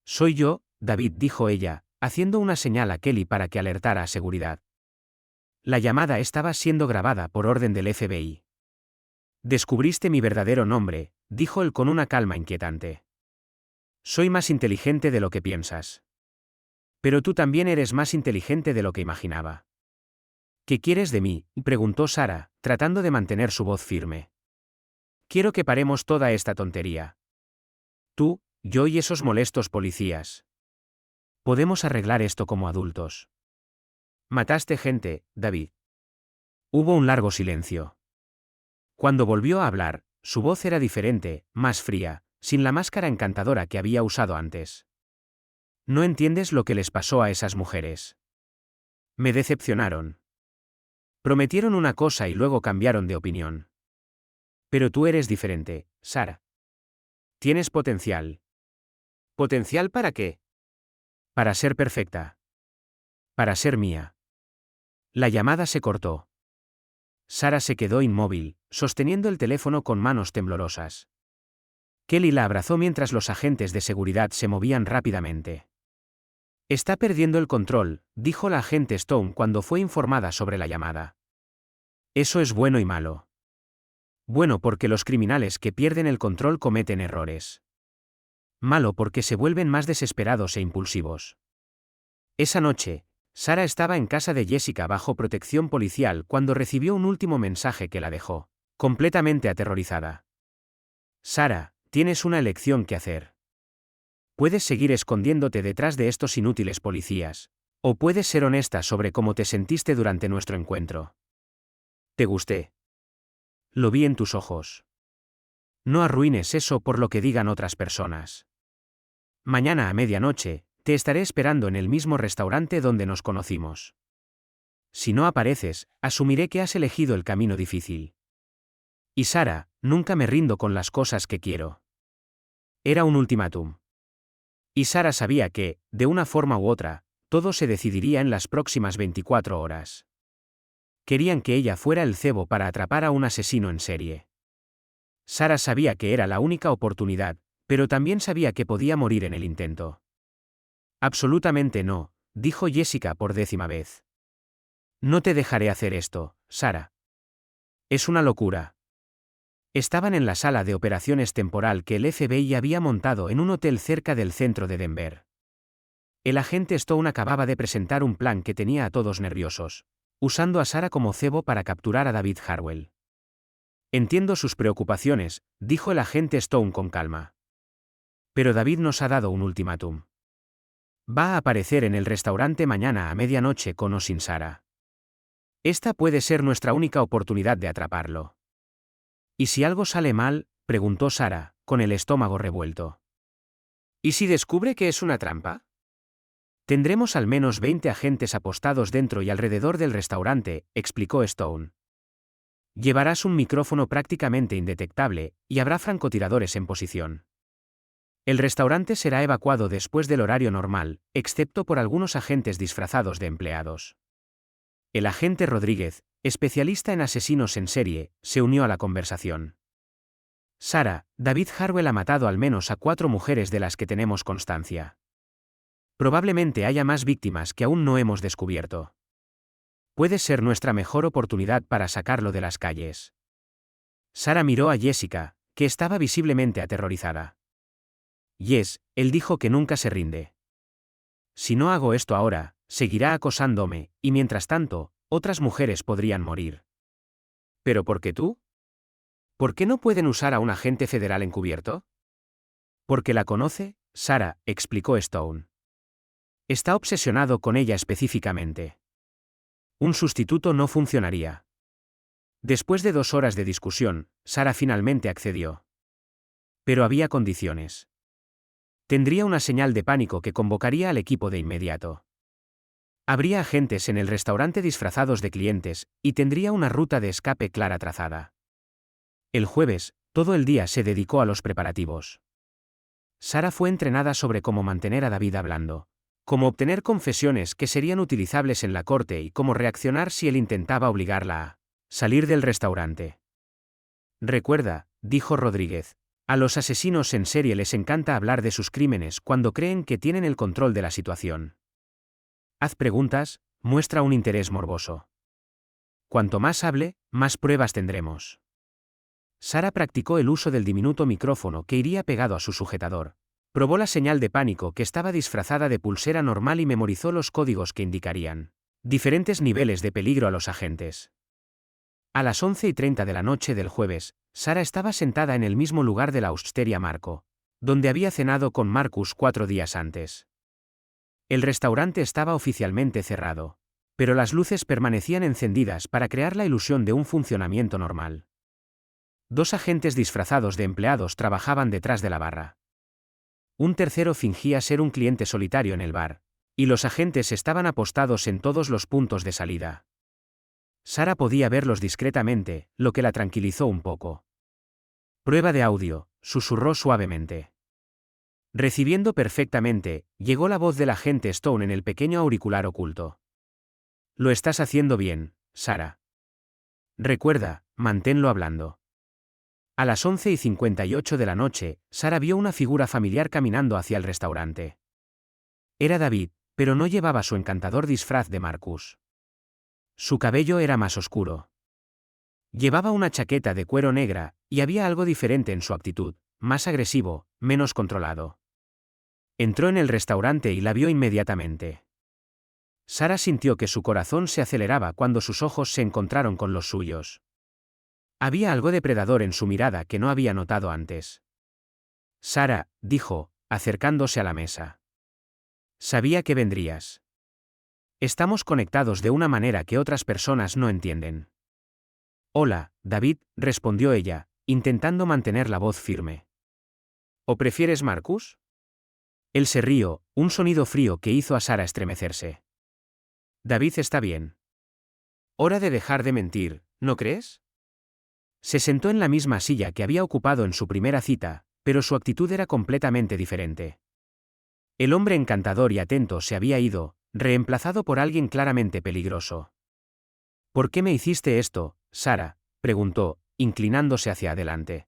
Soy yo, David, dijo ella, haciendo una señal a Kelly para que alertara a seguridad. La llamada estaba siendo grabada por orden del FBI. Descubriste mi verdadero nombre, dijo él con una calma inquietante. Soy más inteligente de lo que piensas. Pero tú también eres más inteligente de lo que imaginaba. ¿Qué quieres de mí?, preguntó Sara, tratando de mantener su voz firme. Quiero que paremos toda esta tontería. Tú, yo y esos molestos policías. Podemos arreglar esto como adultos. Mataste gente, David. Hubo un largo silencio. Cuando volvió a hablar, su voz era diferente, más fría, sin la máscara encantadora que había usado antes. No entiendes lo que les pasó a esas mujeres. Me decepcionaron. Prometieron una cosa y luego cambiaron de opinión. Pero tú eres diferente, Sara. Tienes potencial. ¿Potencial para qué? Para ser perfecta. Para ser mía. La llamada se cortó. Sara se quedó inmóvil, sosteniendo el teléfono con manos temblorosas. Kelly la abrazó mientras los agentes de seguridad se movían rápidamente. Está perdiendo el control, dijo la agente Stone cuando fue informada sobre la llamada. Eso es bueno y malo. Bueno porque los criminales que pierden el control cometen errores. Malo porque se vuelven más desesperados e impulsivos. Esa noche, Sara estaba en casa de Jessica bajo protección policial cuando recibió un último mensaje que la dejó completamente aterrorizada. Sara, tienes una elección que hacer. Puedes seguir escondiéndote detrás de estos inútiles policías, o puedes ser honesta sobre cómo te sentiste durante nuestro encuentro. ¿Te gusté? Lo vi en tus ojos. No arruines eso por lo que digan otras personas. Mañana a medianoche, te estaré esperando en el mismo restaurante donde nos conocimos. Si no apareces, asumiré que has elegido el camino difícil. Y Sara, nunca me rindo con las cosas que quiero. Era un ultimátum. Y Sara sabía que, de una forma u otra, todo se decidiría en las próximas 24 horas. Querían que ella fuera el cebo para atrapar a un asesino en serie. Sara sabía que era la única oportunidad, pero también sabía que podía morir en el intento. Absolutamente no, dijo Jessica por 10ª vez. No te dejaré hacer esto, Sara. Es una locura. Estaban en la sala de operaciones temporal que el FBI había montado en un hotel cerca del centro de Denver. El agente Stone acababa de presentar un plan que tenía a todos nerviosos, usando a Sara como cebo para capturar a David Harwell. Entiendo sus preocupaciones, dijo el agente Stone con calma. Pero David nos ha dado un ultimátum. Va a aparecer en el restaurante mañana a medianoche con o sin Sara. Esta puede ser nuestra única oportunidad de atraparlo. ¿Y si algo sale mal?, preguntó Sara, con el estómago revuelto. ¿Y si descubre que es una trampa? Tendremos al menos 20 agentes apostados dentro y alrededor del restaurante, explicó Stone. Llevarás un micrófono prácticamente indetectable, y habrá francotiradores en posición. El restaurante será evacuado después del horario normal, excepto por algunos agentes disfrazados de empleados. El agente Rodríguez, especialista en asesinos en serie, se unió a la conversación. Sara, David Harwell ha matado al menos a 4 mujeres de las que tenemos constancia. Probablemente haya más víctimas que aún no hemos descubierto. Puede ser nuestra mejor oportunidad para sacarlo de las calles. Sara miró a Jessica, que estaba visiblemente aterrorizada. Yes, él dijo que nunca se rinde. Si no hago esto ahora, seguirá acosándome, y mientras tanto, otras mujeres podrían morir. ¿Pero por qué tú? ¿Por qué no pueden usar a un agente federal encubierto? Porque la conoce, Sara, explicó Stone. Está obsesionado con ella específicamente. Un sustituto no funcionaría. Después de 2 horas de discusión, Sara finalmente accedió. Pero había condiciones. Tendría una señal de pánico que convocaría al equipo de inmediato. Habría agentes en el restaurante disfrazados de clientes, y tendría una ruta de escape clara trazada. El jueves, todo el día se dedicó a los preparativos. Sara fue entrenada sobre cómo mantener a David hablando, cómo obtener confesiones que serían utilizables en la corte y cómo reaccionar si él intentaba obligarla a salir del restaurante. Recuerda, dijo Rodríguez, a los asesinos en serie les encanta hablar de sus crímenes cuando creen que tienen el control de la situación. Haz preguntas, muestra un interés morboso. Cuanto más hable, más pruebas tendremos. Sara practicó el uso del diminuto micrófono que iría pegado a su sujetador. Probó la señal de pánico que estaba disfrazada de pulsera normal y memorizó los códigos que indicarían diferentes niveles de peligro a los agentes. A las 11:30 de la noche del jueves, Sara estaba sentada en el mismo lugar de la Osteria Marco, donde había cenado con Marcus 4 días antes. El restaurante estaba oficialmente cerrado, pero las luces permanecían encendidas para crear la ilusión de un funcionamiento normal. 2 agentes disfrazados de empleados trabajaban detrás de la barra. Un tercero fingía ser un cliente solitario en el bar, y los agentes estaban apostados en todos los puntos de salida. Sara podía verlos discretamente, lo que la tranquilizó un poco. Prueba de audio, susurró suavemente. Recibiendo perfectamente, llegó la voz del agente Stone en el pequeño auricular oculto. Lo estás haciendo bien, Sara. Recuerda, manténlo hablando. A las 11:58 de la noche, Sara vio una figura familiar caminando hacia el restaurante. Era David, pero no llevaba su encantador disfraz de Marcus. Su cabello era más oscuro. Llevaba una chaqueta de cuero negra, y había algo diferente en su actitud, más agresivo, menos controlado. Entró en el restaurante y la vio inmediatamente. Sara sintió que su corazón se aceleraba cuando sus ojos se encontraron con los suyos. Había algo depredador en su mirada que no había notado antes. Sara, dijo, acercándose a la mesa. Sabía que vendrías. Estamos conectados de una manera que otras personas no entienden. Hola, David, respondió ella, intentando mantener la voz firme. ¿O prefieres Marcus? Él se rió, un sonido frío que hizo a Sara estremecerse. David está bien. Hora de dejar de mentir, ¿no crees? Se sentó en la misma silla que había ocupado en su primera cita, pero su actitud era completamente diferente. El hombre encantador y atento se había ido, reemplazado por alguien claramente peligroso. ¿Por qué me hiciste esto, Sara?, preguntó, inclinándose hacia adelante.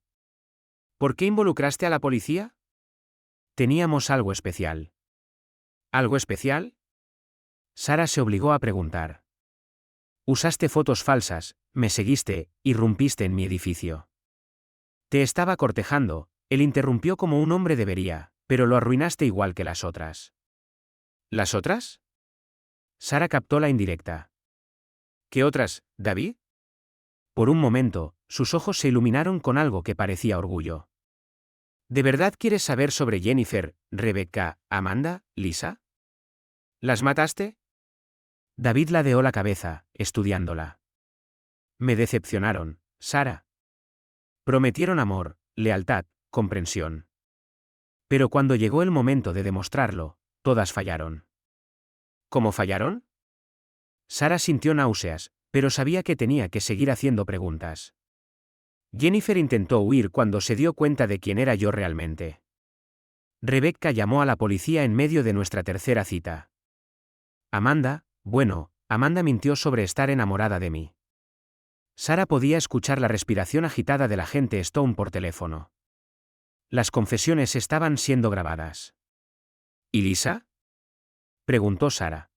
¿Por qué involucraste a la policía? Teníamos algo especial. ¿Algo especial? Sara se obligó a preguntar. Usaste fotos falsas, me seguiste, irrumpiste en mi edificio. Te estaba cortejando, él interrumpió como un hombre debería, pero lo arruinaste igual que las otras. ¿Las otras? Sara captó la indirecta. ¿Qué otras, David? Por un momento, sus ojos se iluminaron con algo que parecía orgullo. ¿De verdad quieres saber sobre Jennifer, Rebecca, Amanda, Lisa? ¿Las mataste? David ladeó la cabeza, estudiándola. Me decepcionaron, Sara. Prometieron amor, lealtad, comprensión. Pero cuando llegó el momento de demostrarlo, todas fallaron. ¿Cómo fallaron? Sara sintió náuseas, pero sabía que tenía que seguir haciendo preguntas. Jennifer intentó huir cuando se dio cuenta de quién era yo realmente. Rebecca llamó a la policía en medio de nuestra tercera cita. Amanda, bueno, Amanda mintió sobre estar enamorada de mí. Sara podía escuchar la respiración agitada del agente Stone por teléfono. Las confesiones estaban siendo grabadas. ¿Y Lisa?, preguntó Sara.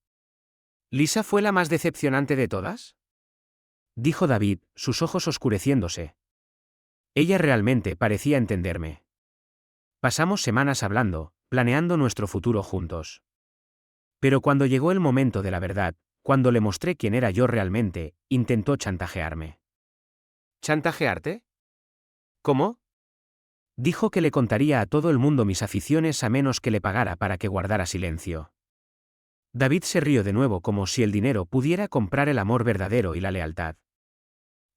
¿Lisa fue la más decepcionante de todas?, dijo David, sus ojos oscureciéndose. Ella realmente parecía entenderme. Pasamos semanas hablando, planeando nuestro futuro juntos. Pero cuando llegó el momento de la verdad, cuando le mostré quién era yo realmente, intentó chantajearme. ¿Chantajearte? ¿Cómo? Dijo que le contaría a todo el mundo mis aficiones a menos que le pagara para que guardara silencio. David se rió de nuevo como si el dinero pudiera comprar el amor verdadero y la lealtad.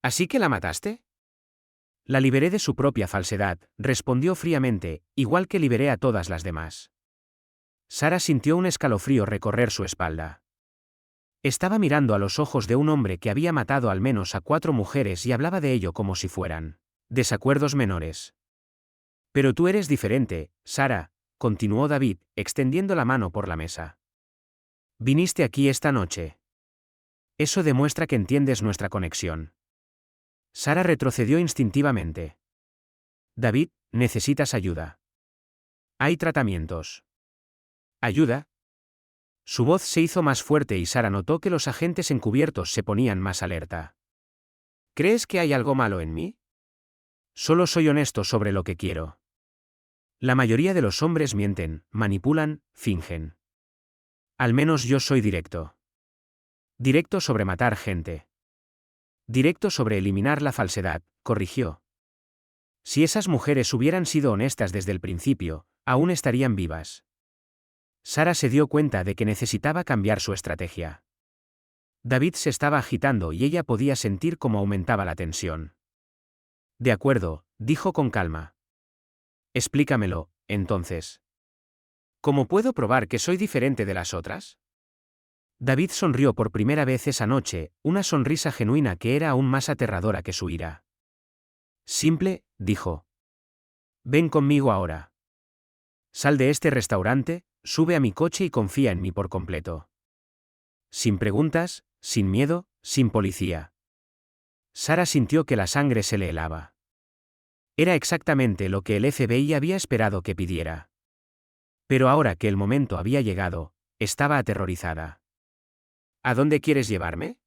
¿Así que la mataste? La liberé de su propia falsedad, respondió fríamente, igual que liberé a todas las demás. Sara sintió un escalofrío recorrer su espalda. Estaba mirando a los ojos de un hombre que había matado al menos a 4 mujeres y hablaba de ello como si fueran desacuerdos menores. Pero tú eres diferente, Sara, continuó David, extendiendo la mano por la mesa. Viniste aquí esta noche. Eso demuestra que entiendes nuestra conexión. Sara retrocedió instintivamente. David, necesitas ayuda. Hay tratamientos. ¿Ayuda? Su voz se hizo más fuerte y Sara notó que los agentes encubiertos se ponían más alerta. ¿Crees que hay algo malo en mí? Solo soy honesto sobre lo que quiero. La mayoría de los hombres mienten, manipulan, fingen. Al menos yo soy directo. Directo sobre matar gente. Directo sobre eliminar la falsedad, corrigió. Si esas mujeres hubieran sido honestas desde el principio, aún estarían vivas. Sara se dio cuenta de que necesitaba cambiar su estrategia. David se estaba agitando y ella podía sentir cómo aumentaba la tensión. De acuerdo, dijo con calma. Explícamelo, entonces. ¿Cómo puedo probar que soy diferente de las otras? David sonrió por primera vez esa noche, una sonrisa genuina que era aún más aterradora que su ira. Simple, dijo. Ven conmigo ahora. Sal de este restaurante, sube a mi coche y confía en mí por completo. Sin preguntas, sin miedo, sin policía. Sara sintió que la sangre se le helaba. Era exactamente lo que el FBI había esperado que pidiera. Pero ahora que el momento había llegado, estaba aterrorizada. ¿A dónde quieres llevarme?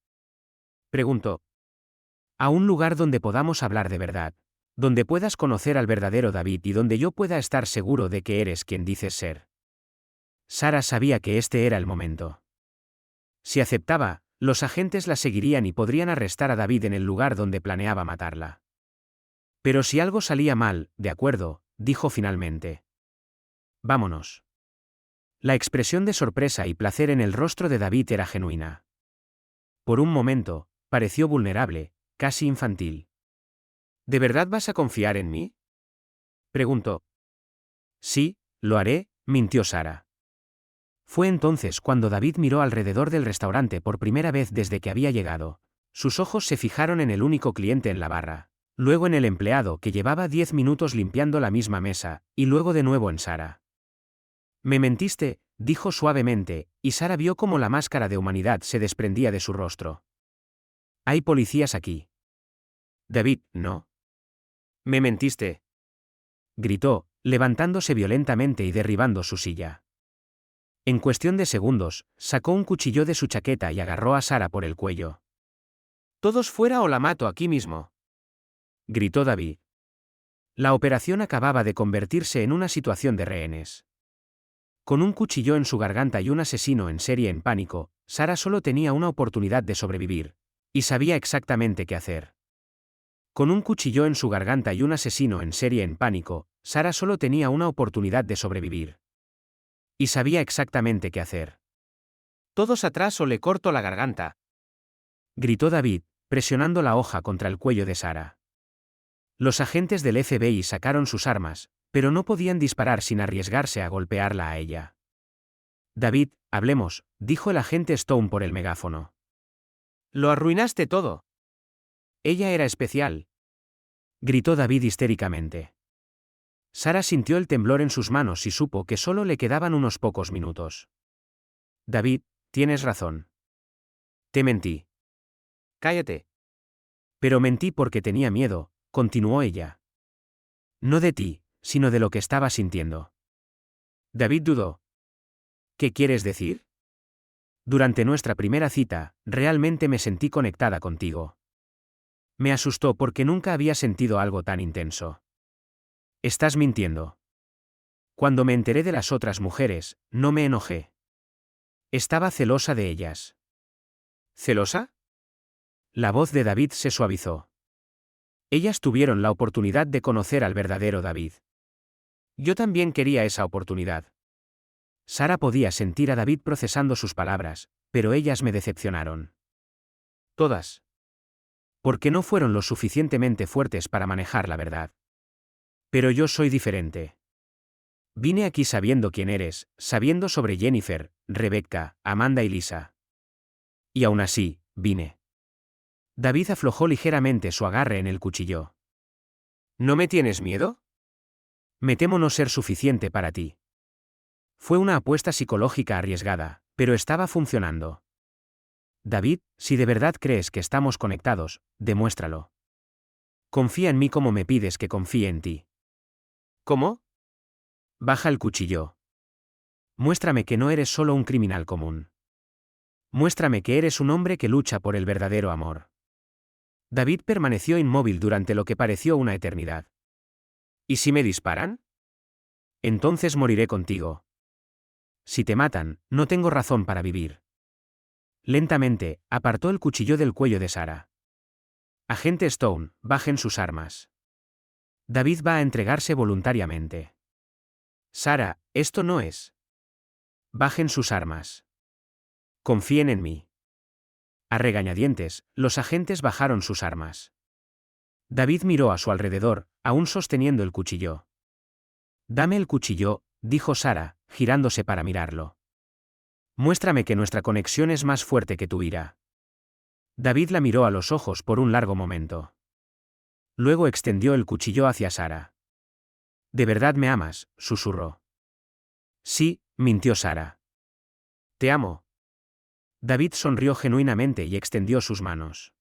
Preguntó. A un lugar donde podamos hablar de verdad, donde puedas conocer al verdadero David y donde yo pueda estar seguro de que eres quien dices ser. Sara sabía que este era el momento. Si aceptaba, los agentes la seguirían y podrían arrestar a David en el lugar donde planeaba matarla. Pero si algo salía mal, de acuerdo, dijo finalmente. Vámonos. La expresión de sorpresa y placer en el rostro de David era genuina. Por un momento, pareció vulnerable, casi infantil. ¿De verdad vas a confiar en mí? Preguntó. Sí, lo haré, mintió Sara. Fue entonces cuando David miró alrededor del restaurante por primera vez desde que había llegado. Sus ojos se fijaron en el único cliente en la barra, luego en el empleado que llevaba 10 minutos limpiando la misma mesa, y luego de nuevo en Sara. Me mentiste, dijo suavemente, y Sara vio cómo la máscara de humanidad se desprendía de su rostro. Hay policías aquí. David, no. Me mentiste. Gritó, levantándose violentamente y derribando su silla. En cuestión de segundos, sacó un cuchillo de su chaqueta y agarró a Sara por el cuello. Todos fuera o la mato aquí mismo. Gritó David. La operación acababa de convertirse en una situación de rehenes. Con un cuchillo en su garganta y un asesino en serie en pánico, Sara solo tenía una oportunidad de sobrevivir. Y sabía exactamente qué hacer. Con un cuchillo en su garganta y un asesino en serie en pánico, Sara solo tenía una oportunidad de sobrevivir. Y sabía exactamente qué hacer. Todos atrás o le corto la garganta. Gritó David, presionando la hoja contra el cuello de Sara. Los agentes del FBI sacaron sus armas, pero no podían disparar sin arriesgarse a golpearla a ella. David, hablemos, dijo el agente Stone por el megáfono. Lo arruinaste todo. Ella era especial. Gritó David histéricamente. Sara sintió el temblor en sus manos y supo que solo le quedaban unos pocos minutos. David, tienes razón. Te mentí. Cállate. Pero mentí porque tenía miedo, continuó ella. No de ti, sino de lo que estaba sintiendo. David dudó. ¿Qué quieres decir? Durante nuestra primera cita, realmente me sentí conectada contigo. Me asustó porque nunca había sentido algo tan intenso. Estás mintiendo. Cuando me enteré de las otras mujeres, no me enojé. Estaba celosa de ellas. ¿Celosa? La voz de David se suavizó. Ellas tuvieron la oportunidad de conocer al verdadero David. Yo también quería esa oportunidad. Sara podía sentir a David procesando sus palabras, pero ellas me decepcionaron. Todas. Porque no fueron lo suficientemente fuertes para manejar la verdad. Pero yo soy diferente. Vine aquí sabiendo quién eres, sabiendo sobre Jennifer, Rebecca, Amanda y Lisa. Y aún así, vine. David aflojó ligeramente su agarre en el cuchillo. ¿No me tienes miedo? Me temo no ser suficiente para ti. Fue una apuesta psicológica arriesgada, pero estaba funcionando. David, si de verdad crees que estamos conectados, demuéstralo. Confía en mí como me pides que confíe en ti. ¿Cómo? Baja el cuchillo. Muéstrame que no eres solo un criminal común. Muéstrame que eres un hombre que lucha por el verdadero amor. David permaneció inmóvil durante lo que pareció una eternidad. ¿Y si me disparan? Entonces moriré contigo. Si te matan, no tengo razón para vivir. Lentamente, apartó el cuchillo del cuello de Sara. Agente Stone, bajen sus armas. David va a entregarse voluntariamente. Sara, esto no es. Bajen sus armas. Confíen en mí. A regañadientes, los agentes bajaron sus armas. David miró a su alrededor, aún sosteniendo el cuchillo. Dame el cuchillo, dijo Sara, girándose para mirarlo. Muéstrame que nuestra conexión es más fuerte que tu ira. David la miró a los ojos por un largo momento. Luego extendió el cuchillo hacia Sara. ¿De verdad me amas?, susurró. Sí, mintió Sara. Te amo. David sonrió genuinamente y extendió sus manos.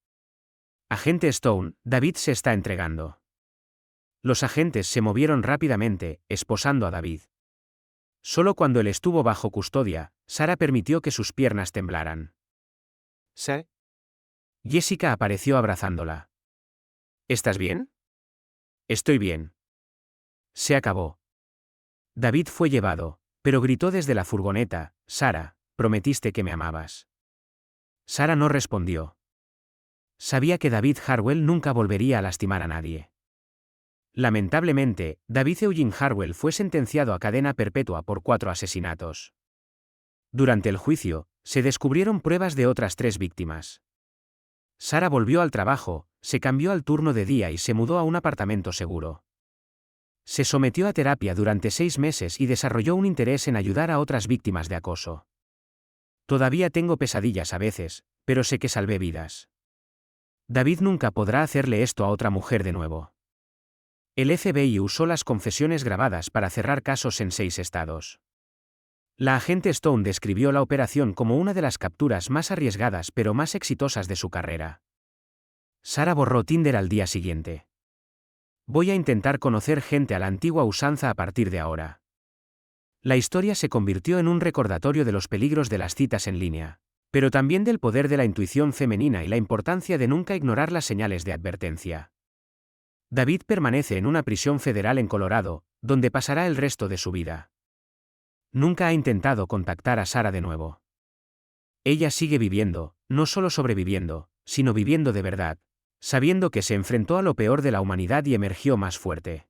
Agente Stone, David se está entregando. Los agentes se movieron rápidamente, esposando a David. Solo cuando él estuvo bajo custodia, Sara permitió que sus piernas temblaran. ¿Sí? Jessica apareció abrazándola. ¿Estás bien? Estoy bien. Se acabó. David fue llevado, pero gritó desde la furgoneta: Sara, prometiste que me amabas. Sara no respondió. Sabía que David Harwell nunca volvería a lastimar a nadie. Lamentablemente, David Eugene Harwell fue sentenciado a cadena perpetua por 4 asesinatos. Durante el juicio, se descubrieron pruebas de otras 3 víctimas. Sara volvió al trabajo, se cambió al turno de día y se mudó a un apartamento seguro. Se sometió a terapia durante 6 meses y desarrolló un interés en ayudar a otras víctimas de acoso. Todavía tengo pesadillas a veces, pero sé que salvé vidas. David nunca podrá hacerle esto a otra mujer de nuevo. El FBI usó las confesiones grabadas para cerrar casos en 6 estados. La agente Stone describió la operación como una de las capturas más arriesgadas pero más exitosas de su carrera. Sara borró Tinder al día siguiente. Voy a intentar conocer gente a la antigua usanza a partir de ahora. La historia se convirtió en un recordatorio de los peligros de las citas en línea, pero también del poder de la intuición femenina y la importancia de nunca ignorar las señales de advertencia. David permanece en una prisión federal en Colorado, donde pasará el resto de su vida. Nunca ha intentado contactar a Sara de nuevo. Ella sigue viviendo, no solo sobreviviendo, sino viviendo de verdad, sabiendo que se enfrentó a lo peor de la humanidad y emergió más fuerte.